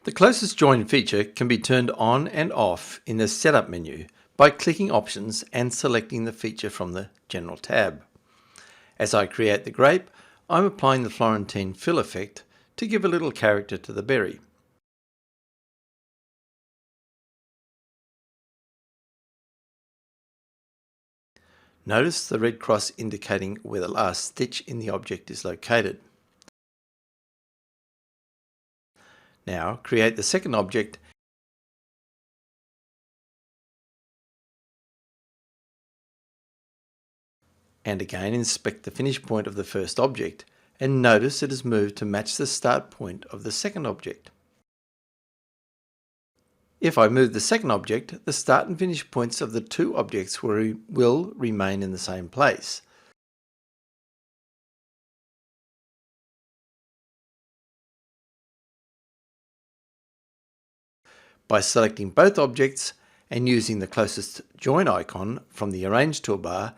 The closest join feature can be turned on and off in the Setup menu by clicking Options and selecting the feature from the General tab. As I create the grape, I'm applying the Florentine fill effect to give a little character to the berry. Notice the red cross indicating where the last stitch in the object is located. Now create the second object and again inspect the finish point of the first object and notice it is moved to match the start point of the second object. If I move the second object, the start and finish points of the two objects will remain in the same place. By selecting both objects and using the closest join icon from the Arrange toolbar,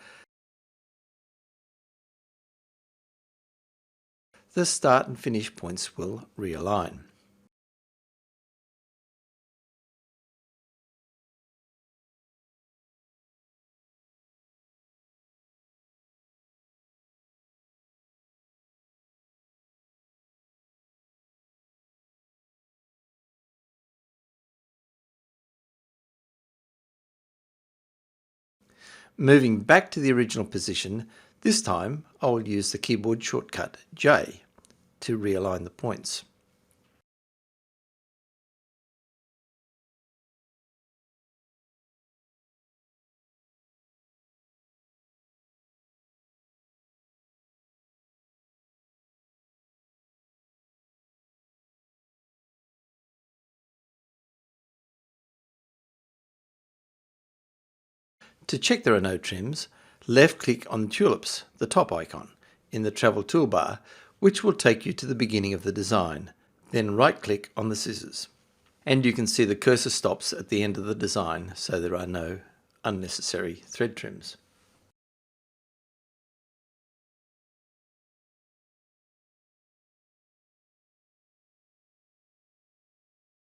the start and finish points will realign. Moving back to the original position, this time I will use the keyboard shortcut J to realign the points. To check there are no trims, left-click on Tulips, the top icon, in the Travel toolbar, which will take you to the beginning of the design. Then right-click on the scissors. And you can see the cursor stops at the end of the design, so there are no unnecessary thread trims.